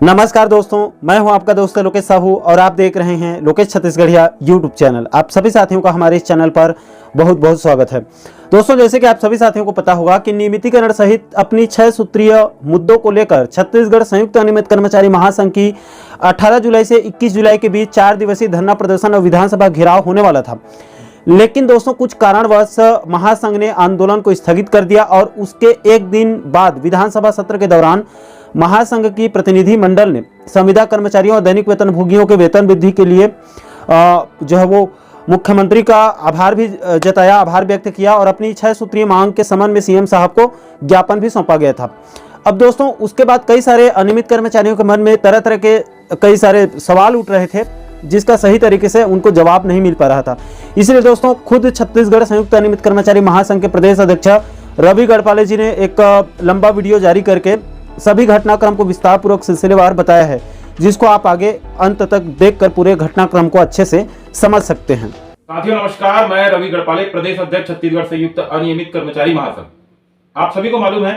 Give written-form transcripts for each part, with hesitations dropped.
नमस्कार दोस्तों, मैं हूं आपका दोस्त लोकेश साहू और आप देख रहे हैं लोकेश छत्तीसगढ़िया यूट्यूब चैनल। आप सभी साथियों का हमारे इस चैनल पर बहुत बहुत स्वागत है। दोस्तों, जैसे कि आप सभी साथियों को पता होगा कि नियमितीकरण सहित अपनी 6 सूत्रीय मुद्दों को लेकर छत्तीसगढ़ संयुक्त अनियमित कर्मचारी महासंघ की 18 जुलाई से 21 जुलाई के बीच 4 दिवसीय धरना प्रदर्शन और विधानसभा घेराव होने वाला था। लेकिन दोस्तों, कुछ कारणवश महासंघ ने आंदोलन को स्थगित कर दिया और उसके एक दिन बाद विधानसभा सत्र के दौरान महासंघ की प्रतिनिधि मंडल ने संविदा कर्मचारियों और दैनिक वेतनभोगियों के वेतन वृद्धि के लिए जो है वो मुख्यमंत्री का आभार भी जताया, आभार व्यक्त किया और अपनी 6 सूत्रीय मांग के संबंध में सीएम साहब को ज्ञापन भी सौंपा गया था। अब दोस्तों, उसके बाद कई सारे अनियमित कर्मचारियों के मन में तरह तरह के कई सारे सवाल उठ रहे थे, जिसका सही तरीके से उनको जवाब नहीं मिल पा रहा था। इसलिए दोस्तों, खुद छत्तीसगढ़ संयुक्त अनियमित कर्मचारी महासंघ के प्रदेश अध्यक्ष रवि गढ़पाले जी ने एक लंबा वीडियो जारी करके सभी घटनाक्रम को विस्तार पूर्वक सिलसिलेवार बताया है, जिसको आप आगे अंत तक देखकर पूरे घटनाक्रम को अच्छे से समझ सकते हैं। साथियों नमस्कार, मैं रवि गढ़पाले, प्रदेश अध्यक्ष छत्तीसगढ़ संयुक्त अनियमित कर्मचारी महासंघ। आप सभी को मालूम है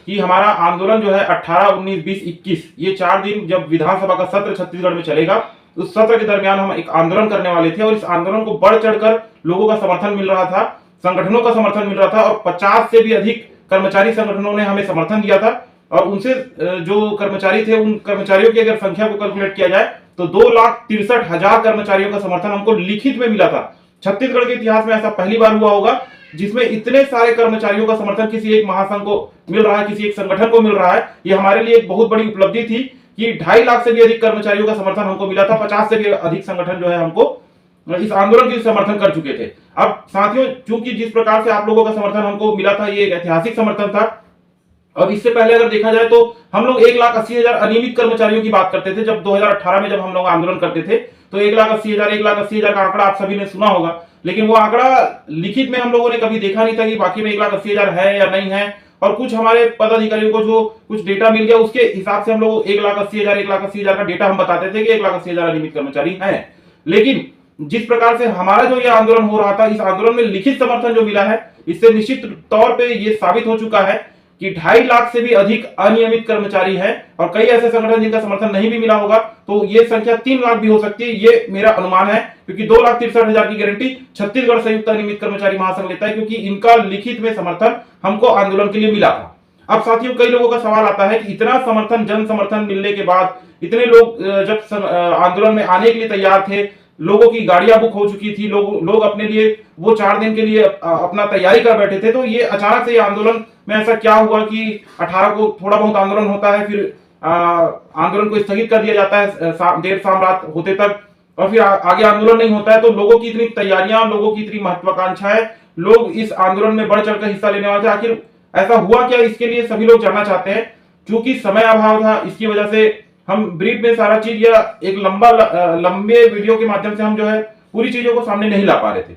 कि हमारा आंदोलन जो है 18, 19, 20, 21 ये 4 दिन जब विधानसभा का सत्र छत्तीसगढ़ में चलेगा, उस सत्र के दरमियान हम एक आंदोलन करने वाले थे और इस आंदोलन को बढ़ चढ़कर लोगों का समर्थन मिल रहा था, संगठनों का समर्थन मिल रहा था और 50 से भी अधिक कर्मचारी संगठनों ने हमें समर्थन दिया था। और उनसे जो कर्मचारी थे, उन कर्मचारियों की अगर संख्या को कैलकुलेट किया जाए तो 2,63,000 कर्मचारियों का समर्थन हमको लिखित में मिला था। छत्तीसगढ़ के इतिहास में ऐसा पहली बार हुआ होगा जिसमें इतने सारे कर्मचारियों का समर्थन किसी एक महासंघ को मिल रहा है, किसी एक संगठन को मिल रहा है। ये हमारे लिए एक बहुत बड़ी उपलब्धि थी कि 2.5 लाख से भी अधिक कर्मचारियों का समर्थन हमको मिला था। 50 से भी अधिक संगठन जो है हमको इस आंदोलन के समर्थन कर चुके थे। अब साथियों, चूंकि जिस प्रकार से आप लोगों का समर्थन हमको मिला था, ये एक ऐतिहासिक समर्थन था। और इससे पहले अगर देखा जाए तो हम लोग 1,80,000 अनियमित कर्मचारियों की बात करते थे। जब 2018 में जब हम लोग आंदोलन करते थे तो 1,80,000 का आंकड़ा आप सभी ने सुना होगा, लेकिन वो आंकड़ा लिखित में हम लोगों ने कभी देखा नहीं था कि बाकी में 1,80,000 है या नहीं है। और कुछ हमारे पदाधिकारियों को जो कुछ डेटा मिल गया, उसके हिसाब से हम लोग 1,80,000 का डेटा हम बताते थे कि 1,80,000 अनियमित कर्मचारी हैं। लेकिन जिस प्रकार से हमारा जो ये आंदोलन हो रहा था, इस आंदोलन में लिखित समर्थन जो मिला है, इससे निश्चित तौर पर यह साबित हो चुका है कि 2.5 लाख से भी अधिक अनियमित कर्मचारी हैं और कई ऐसे संगठन जिनका समर्थन नहीं भी मिला होगा, तो ये संख्या 3 लाख भी हो सकती है। ये मेरा अनुमान है, क्योंकि 2,63,000 की गारंटी छत्तीसगढ़ संयुक्त अनियमित कर्मचारी महासंघ लेता है, क्योंकि इनका लिखित में समर्थन हमको आंदोलन के लिए मिला था। अब साथियों, कई लोगों का सवाल आता है कि इतना समर्थन, जन समर्थन मिलने के बाद इतने लोग जब आंदोलन में आने के लिए तैयार थे, लोगों की गाड़ियां बुक हो चुकी थी, लोग अपने लिए वो 4 दिन के लिए अपना तैयारी कर बैठे थे, तो ये अचानक से ये आंदोलन में ऐसा क्या हुआ कि 18 को थोड़ा बहुत आंदोलन होता है, फिर आंदोलन को स्थगित कर दिया जाता है देर शाम रात होते तक, और फिर आगे आंदोलन नहीं होता है। तो लोगों की इतनी तैयारियां, लोगों की इतनी महत्वाकांक्षाएं, लोग इस आंदोलन में बढ़ चढ़कर हिस्सा लेने वाले थे। आखिर ऐसा हुआ क्या, इसके लिए सभी लोग जानना चाहते हैं। क्योंकि समय अभाव था, इसकी वजह से हम ब्रीफ में सारा चीज या एक लंबे वीडियो के माध्यम से हम जो है पूरी चीजों को सामने नहीं ला पा रहे थे।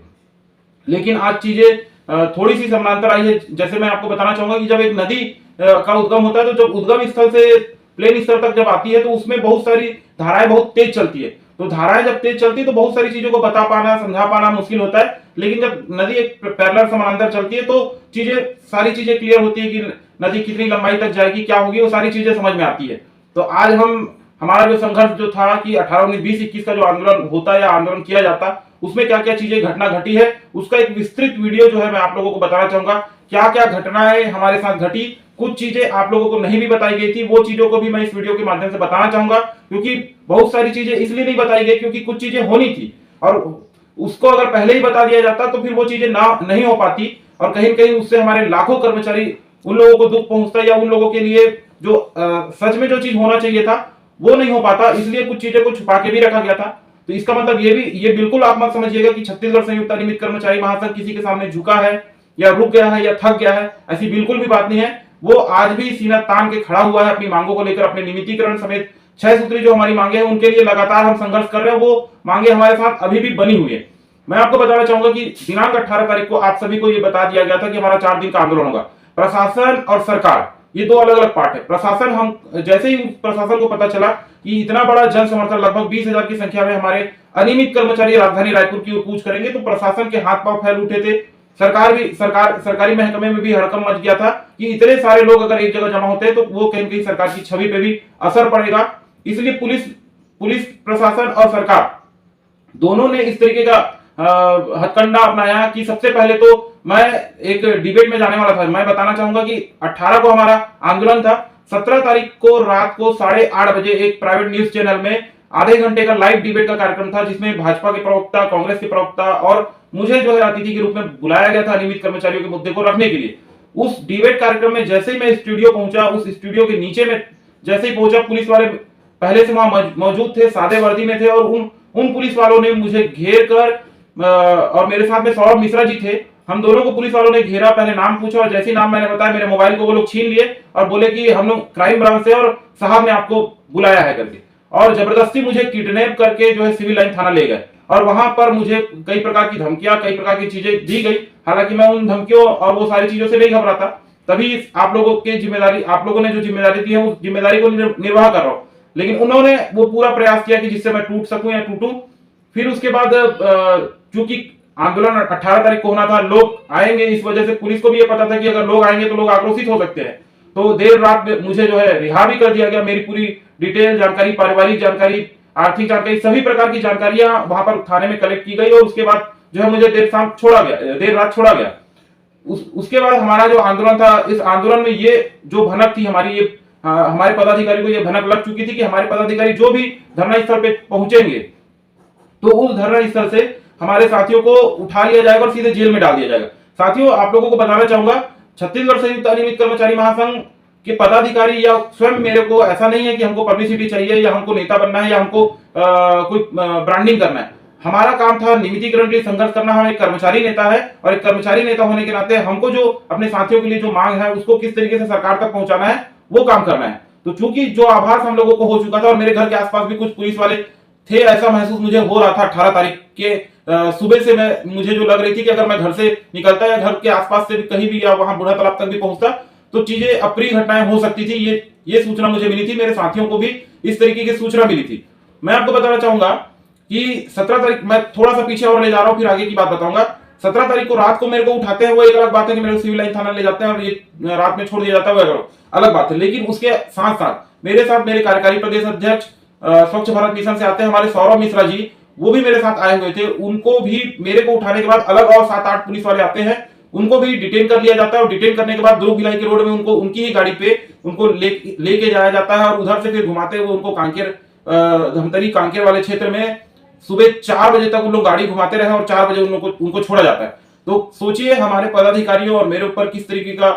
लेकिन आज चीजें थोड़ी सी समानांतर आई है। जैसे मैं आपको बताना चाहूंगा कि जब एक नदी का उद्गम होता है, तो जब उद्गम स्थल से प्लेन स्तर तक जब आती है, तो उसमें बहुत सारी धाराएं बहुत तेज चलती है। तो धाराएं जब तेज चलती है तो बहुत सारी चीजों को बता पाना, समझा पाना मुश्किल होता है। लेकिन जब नदी एक पैरेलल समानांतर चलती है तो सारी चीजें क्लियर होती है कि नदी कितनी लंबाई तक जाएगी, क्या होगी, वो सारी चीजें समझ में आती है। तो आज हमारा जो संघर्ष जो था कि 18, 19, 20, 21 का जो आंदोलन होता या आंदोलन किया जाता, उसमें क्या क्या चीजें घटना घटी है, उसका एक विस्तृत वीडियो जो है मैं आप लोगों को बताना चाहूंगा। क्या क्या घटनाएं हमारे साथ घटी, कुछ चीजें आप लोगों को नहीं भी बताई गई थी, वो चीजों को भी मैं इस वीडियो के माध्यम से बताना चाहूंगा। क्योंकि बहुत सारी चीजें इसलिए नहीं बताई गई क्योंकि कुछ चीजें होनी थी, और उसको अगर पहले ही बता दिया जाता तो फिर वो चीजें नहीं हो पाती, और कहीं न कहीं उससे हमारे लाखों कर्मचारी, उन लोगों को दुख पहुंचता है, या उन लोगों के लिए जो सच में जो चीज होना चाहिए था वो नहीं हो पाता। इसलिए कुछ चीजें को छुपा के भी रखा गया था। तो इसका मतलब ये बिल्कुल आप मत समझिएगा कि छत्तीसगढ़ संयुक्त अनियमित कर्मचारी महासंघ किसी के सामने झुका है या रुक गया है या थक गया है, ऐसी बिल्कुल भी बात नहीं है। वो आज भी सीना तान के खड़ा हुआ है अपनी मांगों को लेकर। अपने नियमितीकरण समेत 6 सूत्री जो हमारी मांगे हैं, उनके लिए लगातार हम संघर्ष कर रहे हैं। वो मांगे हमारे साथ अभी भी बनी हुई है। मैं आपको बताना चाहूंगा कि दिनांक 18 तारीख को आप सभी को यह बता दिया गया था कि हमारा 4 दिन का आंदोलन होगा। प्रशासन और सरकार, ये 2 अलग अलग पार्ट है। प्रशासन, हम जैसे ही प्रशासन को पता चला कि इतना बड़ा जन समर्थन, लगभग 20,000 की संख्या में हमारे अनियमित कर्मचारी राजधानी रायपुर की ओर कूच करेंगे, तो प्रशासन के हाथ पांव फैल उठे थे। सरकारी महकमे में भी हड़कंप मच गया था कि इतने सारे लोग अगर एक जगह जमा होते हैं तो वो कहीं कहीं सरकार की छवि पे भी असर पड़ेगा। इसलिए पुलिस पुलिस प्रशासन और सरकार दोनों ने इस तरीके का हथकंडा अपनाया कि सबसे पहले तो मैं एक डिबेट में जाने वाला था। मैं बताना चाहूंगा कि 18 को हमारा आंदोलन था। 17 तारीख को रात को 8:30 बजे एक प्राइवेट न्यूज चैनल में आधे घंटे का लाइव डिबेट का कार्यक्रम था, जिसमें भाजपा के प्रवक्ता, कांग्रेस के प्रवक्ता और मुझे जो है अतिथि के रूप में बुलाया गया था अनियमित कर्मचारियों के मुद्दे को रखने के लिए। उस डिबेट कार्यक्रम में जैसे ही मैं स्टूडियो पहुंचा, उस स्टूडियो के नीचे में जैसे ही पहुंचा, पुलिस वाले पहले से वहां मौजूद थे, सादे वर्दी में थे और उन पुलिस वालों ने मुझे घेर कर और मेरे साथ में सौरभ मिश्रा जी थे, हम दोनों को पुलिस वालों ने घेरा। पहले नाम पूछा और जैसे ही नाम मैंने बताया, मेरे मोबाइल को वो लोग छीन लिए और बोले कि हम लोग क्राइम ब्रांच से और साहब ने आपको बुलाया है करके, और जबरदस्ती मुझे किडनैप करके जो है सिविल लाइन थाना ले गए। और वहां पर मुझे कई प्रकार की धमकियां, कई प्रकार की चीजें दी गई। हालांकि मैं उन धमकियों और वो सारी चीजों से नहीं घबराता। तभी आप लोगों की जिम्मेदारी, आप लोगों ने जो जिम्मेदारी दी है उस जिम्मेदारी को निर्वाह कर रहा हूं। लेकिन उन्होंने वो पूरा प्रयास किया कि जिससे मैं टूट सकूं या टूटूं। फिर उसके बाद चूंकि आंदोलन 18 तारीख को होना था, लोग आएंगे, इस वजह से पुलिस को भी ये पता था कि अगर लोग आएंगे तो लोग आक्रोशित हो सकते हैं। तो देर रात में मुझे जो है रिहा भी कर दिया गया। मेरी पूरी डिटेल जानकारी, पारिवारिक जानकारी, आर्थिक जानकारी, सभी प्रकार की जानकारियां वहां पर थाने में कलेक्ट की गई और उसके बाद जो है मुझे देर रात छोड़ा गया। उसके बाद हमारा जो आंदोलन था, इस आंदोलन में ये जो भनक थी हमारी, ये हमारे पदाधिकारी को ये भनक लग चुकी थी कि हमारे पदाधिकारी जो भी धरना स्थल पे पहुंचेंगे तो उस धरना स्थल से हमारे साथियों को उठा लिया जाएगा और सीधे जेल में डाल दिया जाएगा। साथियों, आप लोगों को बताना चाहूंगा, छत्तीसगढ़ संयुक्त अनियमित कर्मचारी महासंघ के पदाधिकारी या स्वयं मेरे को ऐसा नहीं है कि हमको पब्लिसिटी चाहिए या हमको नेता बनना है या हमको कोई ब्रांडिंग करना है। हमारा काम था नियमितीकरण के लिए संघर्ष करना। हम एक कर्मचारी नेता है और एक कर्मचारी नेता होने के नाते हमको जो अपने साथियों के लिए जो मांग है उसको किस तरीके से सरकार तक पहुंचाना है, वो काम करना है। तो चूंकि जो आभास हम लोगों को हो चुका था और मेरे घर के आसपास भी कुछ पुलिस वाले थे, ऐसा महसूस मुझे हो रहा था 18 तारीख के सुबह से मुझे जो लग रही थी कि अगर मैं घर से निकलता या घर के आसपास से भी कहीं भी या वहां बूढ़ा तालाब तक भी पहुंचता तो चीजें अप्रिय घटनाएं हो सकती थी। ये सूचना मुझे मिली थी, मेरे साथियों को भी इस तरीके की सूचना मिली थी। मैं आपको बताना चाहूंगा कि 17 तारीख, मैं थोड़ा सा पीछे और ले जा रहा हूं, फिर आगे की बात बताऊंगा। 17 तारीख को रात को मेरे को उठाते हैं, वो एक अलग बात है कि मेरे को सिविल लाइन थाना ले जाते हैं और ये रात में छोड़ दिया जाता है, वो अलग बात है। लेकिन उसके साथ साथ मेरे साथ मेरे कार्यकारी प्रदेश अध्यक्ष स्वच्छ भारत मिशन से आते हैं हमारे सौरभ मिश्रा जी, वो भी मेरे साथ आए हुए थे। उनको भी मेरे को उठाने के बाद अलग और 7-8 पुलिस वाले आते हैं, उनको भी डिटेन कर लिया जाता है और डिटेन करने के बाद दुर्ग भिलाई के रोड में उनको उनकी ही गाड़ी पे उनको लेके जाया जाता है और उधर से फिर घुमाते हुए उनको कांकेर, धमतरी कांकेर वाले क्षेत्र में सुबह 4 बजे तक उन लोग गाड़ी घुमाते रहे और 4 बजे उनको छोड़ा जाता है। तो सोचिए हमारे पदाधिकारियों और मेरे ऊपर किस तरीके का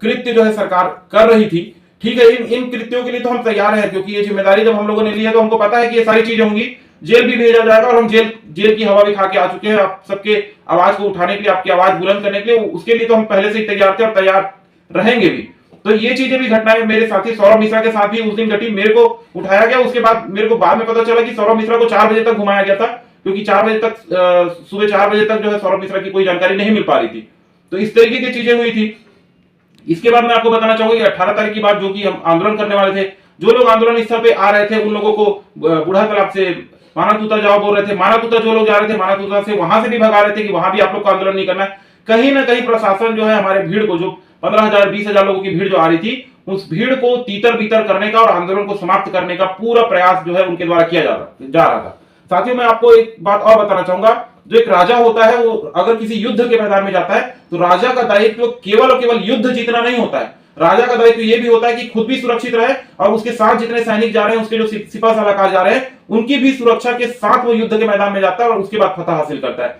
कृत्य जो है सरकार कर रही थी। ठीक है, इन कृत्यों के लिए तो हम तैयार हैं, क्योंकि ये जिम्मेदारी जब हम लोगों ने ली है तो हमको पता है कि ये सारी चीजें होंगी, जेल भी भेजा जाएगा और हम जेल की हवा भी खा के आ चुके हैं आप सबके आवाज को उठाने के लिए, आपकी आवाज बुलंद करने के लिए। उसके लिए तो हम पहले से ही तैयार थे और तैयार रहेंगे भी। तो ये चीजें भी घटनाएं मेरे साथी सौरभ मिश्रा के साथ भी उस दिन घटी। मेरे को उठाया गया, उसके बाद मेरे को बाद में पता चला कि सौरभ मिश्रा को 4 बजे तक घुमाया गया था, क्योंकि 4 बजे तक सुबह 4 बजे तक जो है सौरभ मिश्रा की कोई जानकारी नहीं मिल पा रही थी। तो इस तरीके की चीजें हुई थी। इसके बाद मैं आपको बताना चाहूंगा कि 18 तारीख की बात, जो कि हम आंदोलन करने वाले थे, जो लोग आंदोलन स्थल पे आ रहे थे उन लोगों को बूढ़ा तालाब से माना तूता जाओ बोल रहे थे। माना तूता जो लोग जा रहे थे माना तूता से वहां से भी भगा रहे थे कि वहां भी आप लोग को आंदोलन नहीं करना है। कहीं ना कहीं प्रशासन जो है हमारे भीड़ को, जो 15,000-20,000 लोगों की भीड़ जो आ रही थी, उस भीड़ को तीतर बीतर करने का और आंदोलन को समाप्त करने का पूरा प्रयास जो है उनके द्वारा किया जा रहा था। साथियों, मैं आपको एक बात और बताना चाहूंगा। जो एक राजा होता है, वो अगर किसी युद्ध के मैदान में जाता है तो राजा का दायित्व केवल और केवल युद्ध जीतना नहीं होता है। राजा का दायित्व यह भी होता है कि खुद भी सुरक्षित रहे और उसके साथ जितने सैनिक जा रहे हैं, उसके जो सिपा सलाहकार जा रहे हैं, उनकी भी सुरक्षा के साथ वो युद्ध के मैदान में जाता है और उसके बाद फतह हासिल करता है।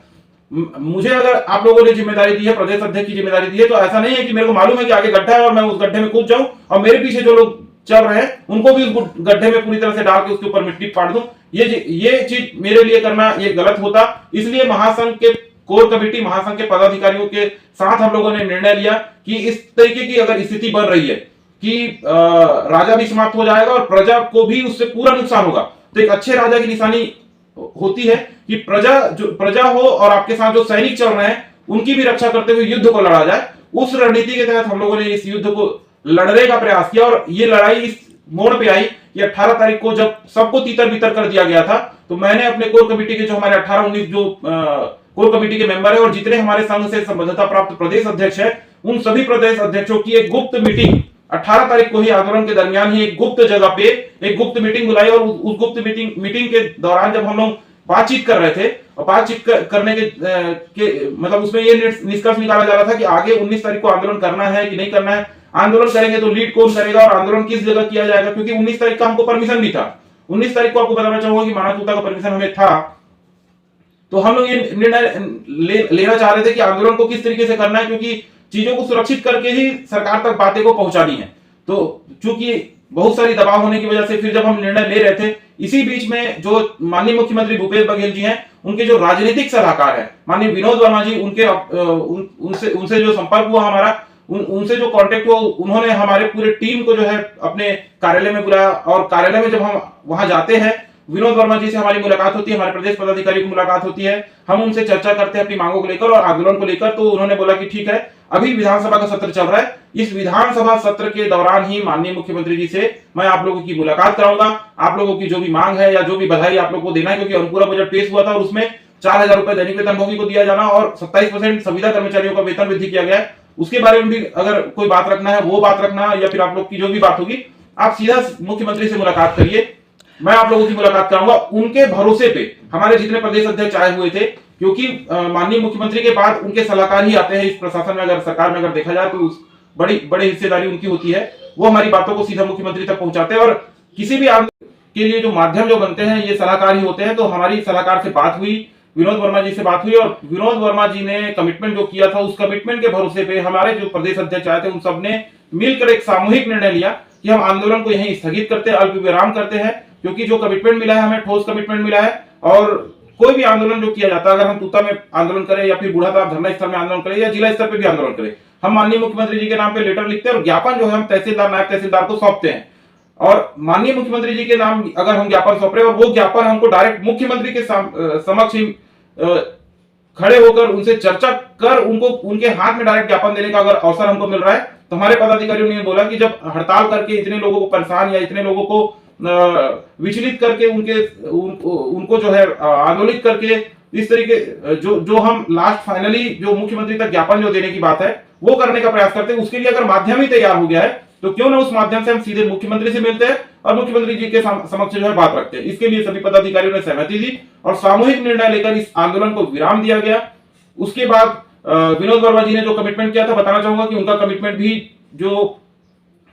मुझे अगर आप लोगों ने जिम्मेदारी दी है, प्रदेश अध्यक्ष की जिम्मेदारी दी है, तो ऐसा नहीं है कि मेरे को मालूम है कि आगे गड्ढा है और मैं उस गड्ढे में कूद जाऊं और मेरे पीछे जो लोग चल रहे हैं उनको भी उस गड्ढे में पूरी तरह से डाल के उसके ऊपर मिट्टी फाड़ दूं। ये चीज मेरे लिए करना ये गलत होता। इसलिए महासंघ के कोर कमेटी, महासंघ के पदाधिकारियों के साथ हम लोगों ने निर्णय लिया कि इस तरीके की अगर स्थिति बन रही है कि राजा भी समाप्त हो जाएगा और प्रजा को भी उससे पूरा नुकसान होगा, तो एक अच्छे राजा की निशानी होती है कि प्रजा हो और आपके साथ जो सैनिक चल रहे हैं उनकी भी रक्षा करते हुए युद्ध को लड़ा जाए। उस रणनीति के तहत हम लोगों ने इस युद्ध को लड़ने का प्रयास किया और ये लड़ाई इस मोड़ पे आई कि 18 तारीख को जब सबको तीतर बीतर कर दिया गया था, तो मैंने अपने कोर कमेटी के जो हमारे 18-19 जो कोर कमेटी के मेंबर है और जितने हमारे संघ से संबद्धता प्राप्त प्रदेश अध्यक्ष है, उन सभी प्रदेश अध्यक्षों की एक गुप्त मीटिंग 18 तारीख को ही आंदोलन के दरमियान ही एक गुप्त जगह पे एक गुप्त मीटिंग बुलाई और उस गुप्त मीटिंग के दौरान जब हम लोग बातचीत कर रहे थे और बातचीत करने के मतलब उसमें ये निष्कर्ष निकाला जा रहा था कि आगे 19 तारीख को आंदोलन करना है कि नहीं करना है, आंदोलन करेंगे तो लीड कौन करेगा और आंदोलन किस जगह किया जाएगा, क्योंकि 19 तारीख का हमको परमिशन भी था। 19 तारीख को आपको बताना चाहूंगा कि माना तूता का परमिशन हमें था, तो हम लोग ये निर्णय लेना चाह रहे थे कि आंदोलन को किस तरीके से करना है, क्योंकि चीजों को सुरक्षित करके ही सरकार तक बातें को पहुंचानी है। तो चूंकि बहुत सारी दबाव होने की वजह से फिर जब हम निर्णय ले रहे थे, इसी बीच में जो माननीय मुख्यमंत्री भूपेश बघेल जी हैं, उनके जो राजनीतिक सलाहकार है माननीय विनोद वर्मा जी, उनसे जो संपर्क हुआ हमारा, उनसे जो कांटेक्ट हुआ, उन्होंने हमारे पूरे टीम को जो है अपने कार्यालय में बुलाया और कार्यालय में जब हम वहां जाते हैं, विनोद वर्मा जी से हमारी मुलाकात होती है, हमारे प्रदेश पदाधिकारी की मुलाकात होती है, हम उनसे चर्चा करते हैं अपनी मांगों को लेकर और आंदोलन को लेकर। तो उन्होंने बोला कि ठीक है, अभी विधानसभा का सत्र चल रहा है, इस विधानसभा सत्र के दौरान ही माननीय मुख्यमंत्री जी से मैं आप लोगों की मुलाकात कराऊंगा, आप लोगों की जो भी मांग है या जो भी बधाई आप लोगों को देना है, क्योंकि अनुपूरक बजट पेश हुआ था और उसमें 4000 रुपए दैनिक वेतनभोगी को दिया जाना और 27% संविदा कर्मचारियों का वेतन वृद्धि किया गया है, उसके बारे में भी अगर कोई बात रखना है वो बात रखना, या फिर आप लोग की जो भी बात होगी आप सीधा मुख्यमंत्री से मुलाकात करिए, मैं आप लोगों की मुलाकात कराऊंगा। उनके भरोसे पे हमारे जितने प्रदेश अध्यक्ष आए हुए थे, क्योंकि माननीय मुख्यमंत्री के बाद उनके सलाहकार ही आते हैं इस प्रशासन में, अगर सरकार में अगर देखा जाए तो उस बड़ी हिस्सेदारी उनकी होती है, वो हमारी बातों को सीधा मुख्यमंत्री तक पहुंचाते हैं और किसी भी आंदोलन के लिए जो माध्यम जो बनते हैं ये सलाहकार ही होते हैं। तो हमारी सलाहकार से बात हुई, विनोद वर्मा जी से बात हुई और विनोद वर्मा जी ने कमिटमेंट जो किया था उस कमिटमेंट के भरोसे पे हमारे जो प्रदेश अध्यक्ष आए थे उन सब ने मिलकर एक सामूहिक निर्णय लिया कि हम आंदोलन को यहीं स्थगित करते हैं, अल्प विराम करते हैं, क्योंकि जो कमिटमेंट मिला है हमें ठोस कमिटमेंट मिला है। और कोई भी आंदोलन जो किया जाता है, अगर हम तूता में आंदोलन करें या फिर बूढ़ातालाब धरना स्थल में आंदोलन करें या जिला स्तर पे भी आंदोलन करें, हम माननीय मुख्यमंत्री जी के नाम पे लेटर लिखते हैं और ज्ञापन जो है हम तहसीलदार नायब तहसीलदार को सौंपते हैं और माननीय मुख्यमंत्री जी के नाम अगर हम ज्ञापन सौंप रहे हैं और वो ज्ञापन हमको डायरेक्ट मुख्यमंत्री के समक्ष ही खड़े होकर उनसे चर्चा कर उनको उनके हाथ में डायरेक्ट ज्ञापन देने का अगर अवसर हमको मिल रहा है, तो हमारे पदाधिकारियों ने बोला कि जब हड़ताल करके इतने लोगों को परेशान या इतने लोगों को विचलित करके उनको जो है आंदोलित करके इस तरीके जो हम लास्ट फाइनली जो मुख्यमंत्री तक ज्ञापन जो देने की बात है वो करने का प्रयास करते हैं, उसके लिए अगर माध्यम ही तैयार हो गया है तो क्यों ना उस माध्यम से हम सीधे मुख्यमंत्री से मिलते हैं और मुख्यमंत्री जी के समक्ष जो है बात रखते हैं। इसके लिए सभी पदाधिकारियों ने सहमति दी और सामूहिक निर्णय लेकर इस आंदोलन को विराम दिया गया। उसके बाद विनोद वर्मा जी ने जो कमिटमेंट किया था, बताना चाहूंगा कि उनका कमिटमेंट भी जो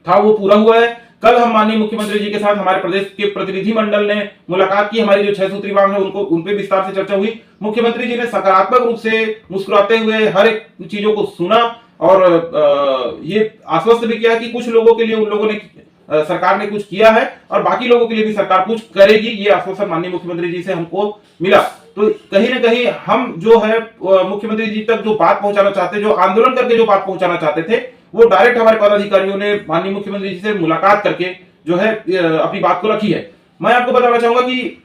था वो पूरा हुआ है। कल हम माननीय मुख्यमंत्री जी के साथ हमारे प्रदेश के प्रतिनिधि मंडल ने मुलाकात की, हमारी जो 6 सूत्री मांग है उनको उन पे विस्तार से चर्चा हुई। मुख्यमंत्री जी ने सकारात्मक रूप से मुस्कुराते हुए हर एक चीजों को सुना और ये आश्वस्त भी किया कि कुछ लोगों के लिए उन लोगों ने सरकार ने कुछ किया है और बाकी लोगों के लिए भी सरकार कुछ करेगी, ये आश्वासन माननीय मुख्यमंत्री जी से हमको मिला। तो कहीं ना कहीं हम जो है मुख्यमंत्री जी तक जो बात पहुंचाना चाहते, जो आंदोलन करके जो बात पहुंचाना चाहते थे, वो डायरेक्ट हमारे पदाधिकारियों ने माननीय मुख्यमंत्री जी से मुलाकात करके जो है अपनी बात को रखी है। मैं आपको बताना चाहूंगा कि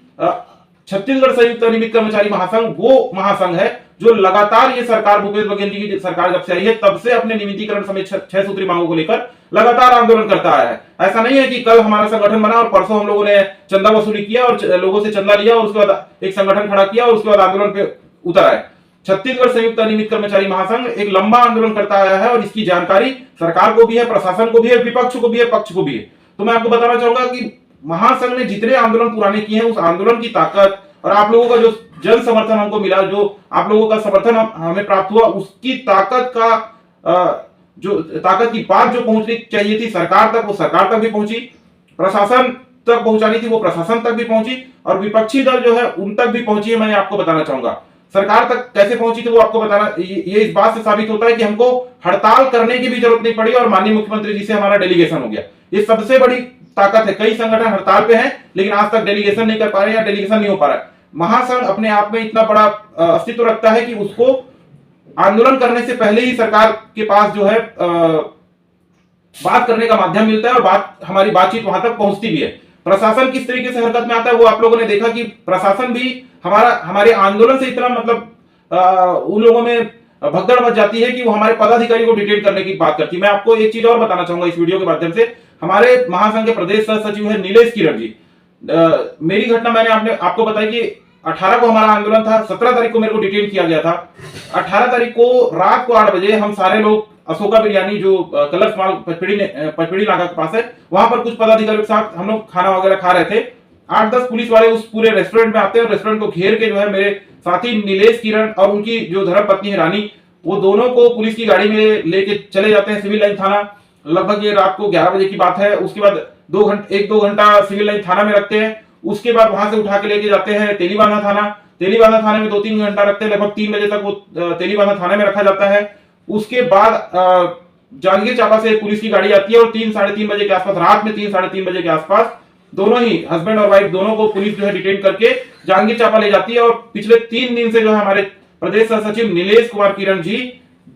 छत्तीसगढ़ संयुक्त अनियमित कर्मचारी महासंघ वो महासंघ है जो लगातार ये सरकार भूपेश बघेल जी की सरकार जब से आई है तब से अपने नियमितीकरण समेत 6 सूत्री मांगों को लेकर लगातार आंदोलन करता आया है। ऐसा नहीं है कि कल हमारा संगठन बना और परसों हम लोगों ने चंदा वसूली किया और लोगों से चंदा लिया और उसके बाद एक संगठन खड़ा किया और उसके बाद आंदोलन पे उतर आए। छत्तीसगढ़ संयुक्त अनियमित कर्मचारी महासंघ एक लंबा आंदोलन करता आया है और इसकी जानकारी सरकार को भी है, प्रशासन को भी है, विपक्ष को भी है, पक्ष को भी है। तो मैं आपको बताना चाहूंगा कि महासंघ ने जितने आंदोलन पुराने किए हैं उस आंदोलन की ताकत और आप लोगों का जो जन समर्थन हमको मिला, जो आप लोगों का समर्थन हमें प्राप्त हुआ, उसकी ताकत का जो ताकत की बात जो पहुंचनी चाहिए थी सरकार तक, वो सरकार तक भी पहुंची, प्रशासन तक पहुंचानी थी वो प्रशासन तक भी पहुंची और विपक्षी दल जो है उन तक भी पहुंची है। मैं आपको बताना चाहूंगा सरकार तक कैसे पहुंची थी वो आपको बताना, ये इस बात से साबित होता है कि हमको हड़ताल करने की भी जरूरत नहीं पड़ी और माननीय मुख्यमंत्री जी से हमारा डेलीगेशन हो गया। ये सबसे बड़ी ताकत है। कई संगठन हड़ताल पे हैं लेकिन आज तक डेलीगेशन नहीं कर पा रहे या डेलीगेशन नहीं हो पा रहा है। महासंघ अपने आप में इतना बड़ा अस्तित्व रखता है कि उसको आंदोलन करने से पहले ही सरकार के पास जो है बात करने का माध्यम मिलता है और हमारी बातचीत वहां तक पहुंचती भी है। प्रशासन किस तरीके से हरकत में आता है वो आप लोगों ने देखा कि प्रशासन भी हमारे आंदोलन से इतना मतलब उन लोगों में भगदड़ मच जाती है कि वो हमारे पदाधिकारी को डिटेन करने की बात करती है। मैं आपको एक चीज और बताना चाहूंगा इस वीडियो के माध्यम से, हमारे महासंघ के प्रदेश सह सचिव है नीलेश किरण जी। मेरी घटना मैंने आपको बताई कि 18 को हमारा आंदोलन था, 17 तारीख को मेरे को डिटेन किया गया था। 18 तारीख को रात को 8 बजे हम सारे लोग अशोका बिरयानी जो कलर्स मॉल पचपेड़ी नाका के पास है, वहां पर कुछ पदाधिकारियों के साथ हम लोग खाना वगैरह खा रहे थे। 8-10 पुलिस वाले उस पूरे रेस्टोरेंट में आते हैं और रेस्टोरेंट को घेर के जो है मेरे साथी नीलेश किरण और उनकी जो धर्मपत्नी है रानी, वो दोनों को पुलिस की गाड़ी में लेके चले जाते हैं सिविल लाइन थाना। लगभग ये रात को 11 बजे की बात है। उसके बाद 1-2 घंटा सिविल लाइन थाना में रखते हैं। उसके बाद वहां से उठा के लेके जाते हैं तेलीबांधा थाना। तेलीबांधा थाने में 2-3 घंटा रखते हैं। लगभग 3 बजे तक वो तेलीबांधा थाने में रखा जाता है। उसके बाद जांजगीर चांपा से पुलिस की गाड़ी आती है और 3-3:30 बजे के आसपास, रात में 3-3:30 बजे के आसपास दोनों ही हस्बैंड और वाइफ दोनों को पुलिस जो है डिटेन करके जांजगीर चांपा ले जाती है। और पिछले 3 दिन से जो है हमारे प्रदेश सचिव नीलेश कुमार किरण जी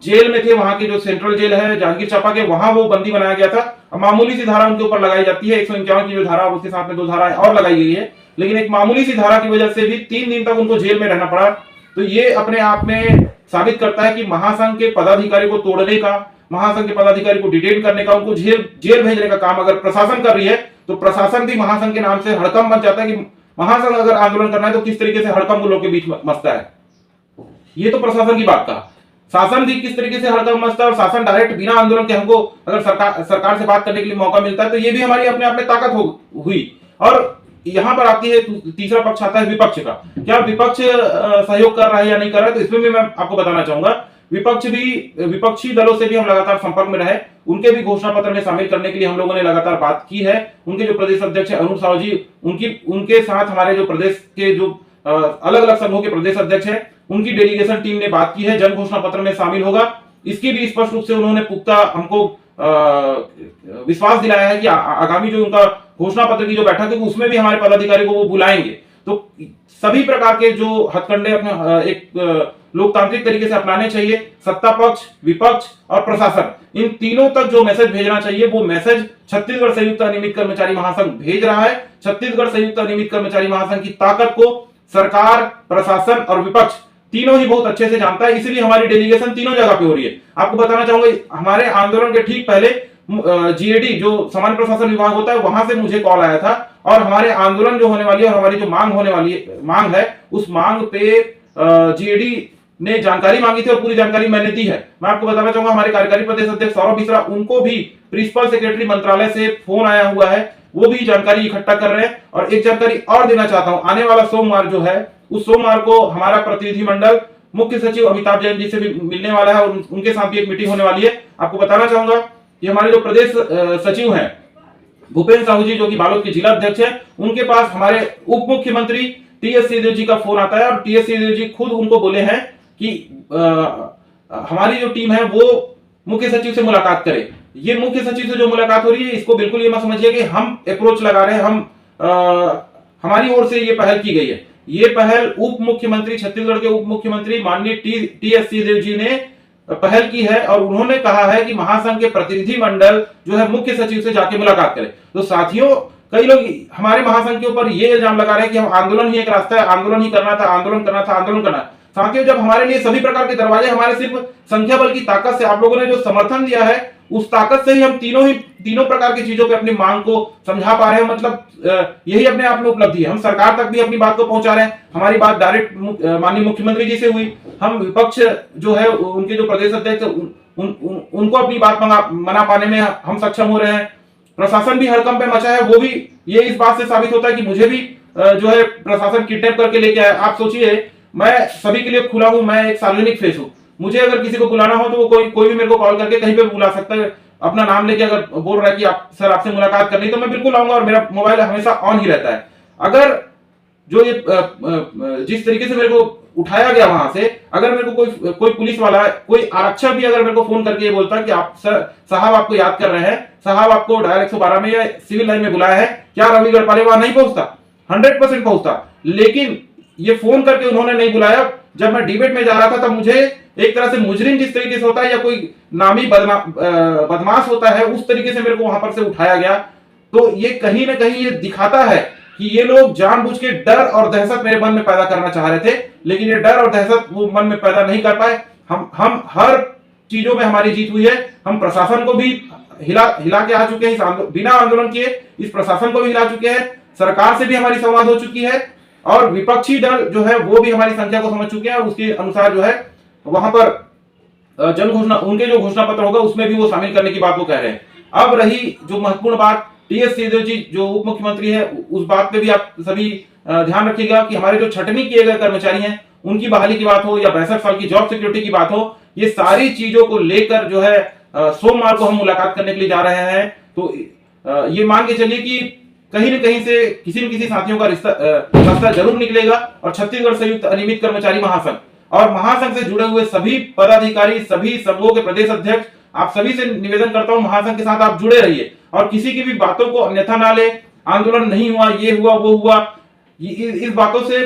जेल में थे। वहां के जो सेंट्रल जेल है जांजगीर चांपा के, वहां वो बंदी बनाया गया था। मामूली सी धारा उनके ऊपर लगाई जाती है 151 की जो धारा, उसके साथ में 2 धाराएं और लगाई गई है, लेकिन एक मामूली सी धारा की वजह से भी 3 दिन तक उनको जेल में रहना पड़ा। तो ये अपने आप में साबित करता है कि महासंघ के पदाधिकारी को तोड़ने का, महासंघ के पदाधिकारी को डिटेन करने का, उनको जेल भेजने का काम अगर प्रशासन कर रही है, तो प्रशासन भी महासंघ के नाम से हड़कंप मच जाता है कि महासंघ अगर आंदोलन करना है तो किस तरीके से हड़कंप लोगों के बीच मचता है। ये तो प्रशासन की बात का। शासन भी किस तरीके से हड़कंप मचता है और शासन डायरेक्ट बिना आंदोलन के हमको अगर सरकार से बात करने के लिए मौका मिलता है, तो ये भी हमारी अपने आप में ताकत हुई। और यहां पर आती है तीसरा पक्ष आता है विपक्ष का। क्या विपक्ष सहयोग कर रहा है या नहीं कर रहा है, तो इसमें भी मैं आपको बताना चाहूंगा। विपक्षी दलों से भी हम लगातार संपर्क में रहे। उनके भी घोषणा पत्र में शामिल करने के लिए हम लोगों ने लगातार बात की है। उनके जो प्रदेश अध्यक्ष है अरुण साहू जी, उनके साथ हमारे जो प्रदेश के जो अलग अलग संघों के प्रदेश अध्यक्ष है, उनकी डेलीगेशन टीम ने बात की है, जन घोषणा पत्र में शामिल होगा। इसकी भी स्पष्ट रूप से उन्होंने पुख्ता हमको विश्वास दिलाया है कि आगामी जो उनका घोषणा पत्र की जो बैठक है उसमें भी हमारे पदाधिकारी को वो बुलाएंगे। तो सभी प्रकार के जो हथकंडे अपने एक लोकतांत्रिक तरीके से अपनाने चाहिए। सत्ता पक्ष, विपक्ष और प्रशासन, इन तीनों तक जो मैसेज भेजना चाहिए वो मैसेज छत्तीसगढ़ संयुक्त अनियमित कर्मचारी महासंघ भेज रहा है। छत्तीसगढ़ संयुक्त अनियमित कर्मचारी महासंघ की ताकत को सरकार, प्रशासन और विपक्ष तीनों ही बहुत अच्छे से जानता है, इसलिए हमारी डेलीगेशन तीनों जगह पे हो रही है। आपको बताना चाहूंगा, हमारे आंदोलन के ठीक पहले जीएडी जो सामान्य प्रशासन विभाग होता है, वहां से मुझे कॉल आया था और हमारे आंदोलन जो होने वाली है और हमारी जो मांग है, उस मांग पे जीएडी ने जानकारी मांगी थी और पूरी जानकारी मैंने दी है। मैं आपको बताना चाहूंगा, हमारे कार्यकारी प्रदेश अध्यक्ष सौरभ मिश्रा, उनको भी प्रिंसिपल सेक्रेटरी मंत्रालय से फोन आया हुआ है, वो भी जानकारी इकट्ठा कर रहे हैं। और एक जानकारी और देना चाहता हूं, आने वाला सोमवार जो है, उस सोमवार को हमारा प्रतिनिधिमंडल मुख्य सचिव अमिताभ जैन जी से भी मिलने वाला है और उनके साथ भी एक मीटिंग होने वाली है। आपको बताना चाहूंगा कि हमारे जो प्रदेश सचिव हैं भूपेन्द्र साहू जी, जो कि बालोद के जिला अध्यक्ष हैं, उनके पास हमारे उप मुख्यमंत्री टीएस सिंहदेव जी का फोन आता है और टीएस सिंहदेव जी खुद उनको बोले हैं कि हमारी जो टीम है वो मुख्य सचिव से मुलाकात करे। ये मुख्य सचिव से जो मुलाकात हो रही है, इसको बिल्कुल ये मत समझिए कि हम अप्रोच लगा रहे हैं, हमारी ओर से ये पहल की गई है। ये पहल उप मुख्यमंत्री, छत्तीसगढ़ के उप मुख्यमंत्री माननीय टीएस सिंहदेव जी ने पहल की है और उन्होंने कहा है कि महासंघ के प्रतिनिधि मंडल जो है मुख्य सचिव से जाके मुलाकात करे। तो साथियों, कई लोग हमारे महासंघ के ऊपर ये इल्जाम लगा रहे हैं कि हम आंदोलन ही एक रास्ता है, आंदोलन ही करना था, आंदोलन करना था, आंदोलन करना। साथियों, जब हमारे लिए सभी प्रकार के दरवाजे, हमारे सिर्फ संख्या बल की ताकत से आप लोगों ने जो समर्थन दिया है, उस ताकत से ही हम तीनों प्रकार की चीजों पे अपनी मांग को समझा पा रहे हैं। मतलब यही अपने आप में उपलब्धि है। हम सरकार तक भी अपनी बात को पहुंचा रहे हैं। हमारी बात डायरेक्ट माननीय मुख्यमंत्री जी से हुई। हम विपक्ष जो है, उनके जो प्रदेश अध्यक्ष, उनको अपनी बात मना पाने में हम सक्षम हो रहे हैं। प्रशासन भी हड़कंप पे मचा है। वो भी ये इस बात से साबित होता है कि मुझे भी जो है प्रशासन किडनैप करके लेके आया। आप सोचिए, मैं सभी के लिए खुला हूं, मैं एक सार्वजनिक फेस हूं। मुझे अगर किसी को बुलाना हो तो वो कोई भी मेरे को कॉल करके कहीं पे बुला सकता है। अपना नाम लेके अगर बोल रहा है कि आप सर, आपसे मुलाकात करनी, तो मैं बिल्कुल आऊंगा और मेरा मोबाइल हमेशा ऑन ही रहता है। अगर जो ये जिस तरीके से मेरे को उठाया गया वहां से, अगर मेरे को कोई पुलिस वाला, कोई आरक्षक भी अगर मेरे को फोन करके ये बोलता कि आप साहब आपको याद कर रहे हैं, साहब आपको डायल 112 में या सिविल लाइन में बुलाया है, क्या रवि गढ़पाले वहां नहीं पहुंचता? 100% पहुंचता। लेकिन ये फोन करके उन्होंने नहीं बुलाया। जब मैं डिबेट में जा रहा था, तब मुझे एक तरह से मुजरिम जिस तरीके से होता है या कोई नामी बदमाश होता है, उस तरीके से मेरे को वहां पर से उठाया गया। तो ये कहीं ना कहीं ये दिखाता है कि ये लोग जानबूझ के डर और दहशत मेरे मन में पैदा करना चाह रहे थे, लेकिन ये डर और दहशत वो मन में पैदा नहीं कर पाए। हम हर चीजों में हमारी जीत हुई है। हम प्रशासन को भी हिला के आ चुके हैं, बिना आंदोलन किए इस प्रशासन को भी हिला चुके हैं। सरकार से भी हमारी संवाद हो चुकी है और विपक्षी दल जो है वो भी हमारी संख्या को समझ चुके हैं और उसके अनुसार जो है वहां पर जन घोषणा, उनके जो घोषणा पत्र होगा उसमें भी वो शामिल करने की बात वो कह रहे हैं। अब रही जो महत्वपूर्ण बात, टीएस सिंहदेव जी जो उप मुख्यमंत्री है, उस बात पे भी आप सभी ध्यान रखिएगा कि हमारे जो छटनी किए गए कर्मचारी हैं उनकी बहाली की बात हो या 62 साल की जॉब सिक्योरिटी की बात हो, ये सारी चीजों को लेकर जो है सोमवार को हम मुलाकात करने के लिए जा रहे हैं। तो ये मान के चलिए कि कहीं न कहीं से किसी न किसी साथियों का रास्ता जरूर निकलेगा और छत्तीसगढ़ संयुक्त अनियमित कर्मचारी महासंघ और महासंघ से जुड़े हुए सभी पदाधिकारी, सभी संघों के प्रदेश अध्यक्ष, आप सभी से निवेदन करता हूं महासंघ के साथ आप जुड़े रहिए और किसी की भी बातों को अन्यथा ना ले। आंदोलन नहीं हुआ, ये हुआ, वो हुआ, इस बातों से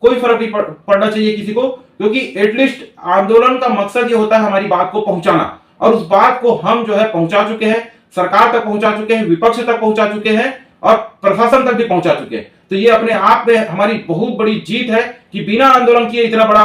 कोई फर्क नहीं पड़ना चाहिए किसी को, क्योंकि एटलीस्ट आंदोलन का मकसद ये होता है हमारी बात को पहुंचाना, और उस बात को हम जो है पहुंचा चुके हैं, सरकार तक पहुंचा चुके हैं, विपक्ष तक पहुंचा चुके हैं और प्रशासन तक भी पहुंचा चुके हैं। तो ये अपने आप में हमारी बहुत बड़ी जीत है कि बिना आंदोलन किए इतना बड़ा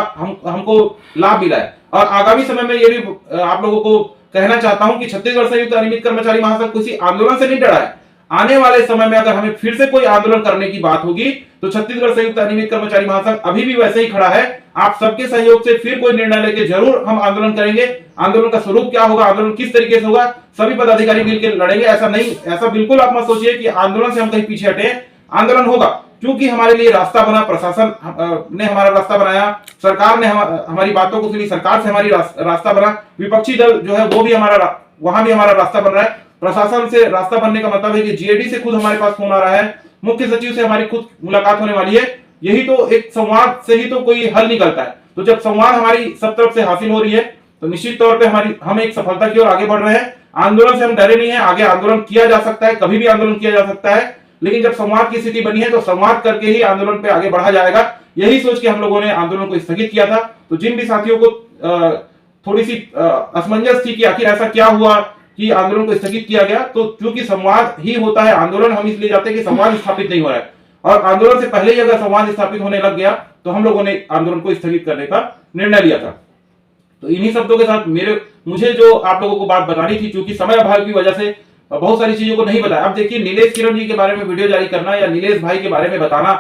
हमको लाभ मिला है। और आगामी समय में ये भी आप लोगों को कहना चाहता हूं कि छत्तीसगढ़ संयुक्त अनियमित कर्मचारी महासंघ किसी आंदोलन से नहीं डरा है। आने वाले समय में अगर हमें फिर से कोई आंदोलन करने की बात होगी तो छत्तीसगढ़ संयुक्त अनियमित कर्मचारी महासंघ अभी भी वैसे ही खड़ा है। आप सबके सहयोग से फिर कोई निर्णय लेके जरूर हम आंदोलन करेंगे। आंदोलन का स्वरूप क्या होगा, आंदोलन किस तरीके से होगा, सभी पदाधिकारी मिलकर लड़ेंगे। ऐसा नहीं, ऐसा बिल्कुल आप मत सोचिए कि आंदोलन से हम कहीं पीछे हटे। आंदोलन होगा क्योंकि हमारे लिए रास्ता बना, प्रशासन ने हमारा रास्ता बनाया, सरकार ने हमारी बातों को सुनी, सरकार से हमारी रास्ता बना, विपक्षी दल जो है वो भी वहां भी हमारा रास्ता बन रहा है। प्रशासन से रास्ता बनने का मतलब है कि जीएडी से खुद हमारे पास फोन आ रहा है, मुख्य सचिव से हमारी खुद मुलाकात होने वाली है। यही तो एक संवाद से ही तो कोई हल निकलता है। तो जब संवाद हमारी सब तरफ से हासिल हो रही है तो निश्चित तौर पे हम एक सफलता की ओर आगे बढ़ रहे हैं। आंदोलन से हम डरे नहीं है, आगे आंदोलन किया जा सकता है, कभी भी आंदोलन किया जा सकता है, लेकिन जब संवाद की स्थिति बनी है तो संवाद करके ही आंदोलन पे आगे बढ़ा जाएगा। यही सोच के हम लोगों ने आंदोलन को स्थगित किया था। तो जिन भी साथियों को थोड़ी सी असमंजस थी कि आखिर ऐसा क्या हुआ कि आंदोलन को स्थगित किया गया, तो क्योंकि संवाद ही होता है, आंदोलन हम इसलिए जाते हैं कि संवाद स्थापित नहीं हो रहा है, और आंदोलन से पहले ही अगर संवाद स्थापित होने लग गया तो हम लोगों ने आंदोलन को स्थगित करने का निर्णय लिया था। तो इन्हीं शब्दों के साथ मुझे जो आप लोगों को बात बतानी थी, क्योंकि समय अभाव की वजह से बहुत सारी चीजों को नहीं बताया। अब देखिए, नीलेश किरण जी के बारे में वीडियो जारी करना या नीलेश भाई के बारे में बताना,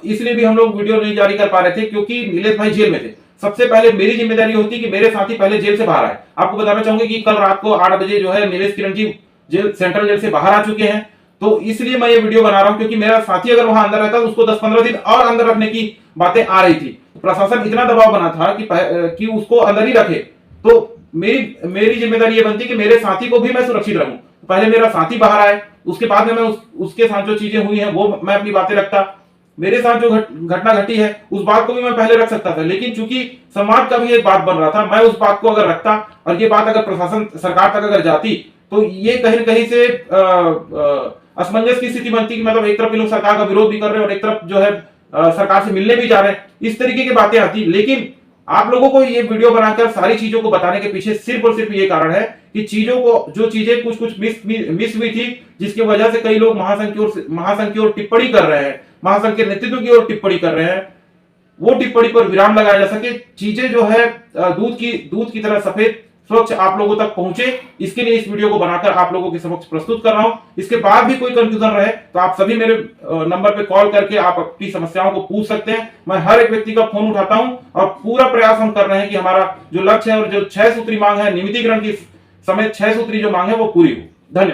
इसलिए भी हम लोग वीडियो नहीं जारी कर पा रहे थे क्योंकि नीलेश भाई जेल में थे। सबसे पहले मेरी जिम्मेदारी होती कि मेरे साथी पहले जेल से बाहर आए। आपको बताना चाहूंगी कि कल रात को 8 बजे जो है नीलेश किरण जी सेंट्रल जेल से बाहर आ चुके हैं। तो इसलिए मैं ये वीडियो बना रहा हूं क्योंकि मेरा साथी अगर वहां अंदर रहता तो उसको 10-15 दिन और अंदर रखने की बातें आ रही थी। प्रशासन इतना दबाव बना था कि उसको अंदर ही रखे। तो मेरी जिम्मेदारी ये बनती कि मेरे साथी को भी मैं सुरक्षित रखूं। पहले मेरा साथी बाहर आए, उसके बाद में मैं उसके साथ जो चीजें हुई हैं वो मैं अपनी बातें रखता। मेरे साथ जो घटना घटी है उस बात को भी मैं पहले रख सकता था, लेकिन चूंकि समाज का भी एक बात बन रहा था, मैं उस बात को अगर रखता और ये बात अगर प्रशासन सरकार तक अगर जाती तो ये कहीं न कहीं से असमंजस की स्थिति बनती कि मतलब एक तरफ के लोग सरकार का विरोध भी कर रहे हैं और एक तरफ जो है सरकार से मिलने भी जा रहे हैं, इस तरीके की बातें आती। लेकिन आप लोगों को ये वीडियो बनाकर सारी चीजों को बताने के पीछे सिर्फ और सिर्फ ये कारण है कि जो चीजें कुछ मिस हुई थी, जिसकी वजह से कई लोग महासंघ की ओर टिप्पणी कर रहे हैं, महासंघ के नेतृत्व की ओर टिप्पणी कर रहे हैं, वो टिप्पणी पर विराम लगाया जा सके, चीजें जो है दूध की तरह सफेद स्वच्छ आप लोगों तक पहुंचे, इसके लिए इस वीडियो को बनाकर आप लोगों के समक्ष प्रस्तुत कर रहा हूं। इसके बाद भी कोई कंफ्यूजन रहे तो आप सभी मेरे नंबर पे कॉल करके आप अपनी समस्याओं को पूछ सकते हैं। मैं हर एक व्यक्ति का फोन उठाता हूं और पूरा प्रयास हम कर रहे हैं कि हमारा जो लक्ष्य है और जो 6 सूत्री मांग है, नियमितीकरण की समेत 6 सूत्री जो मांग है वो पूरी हो।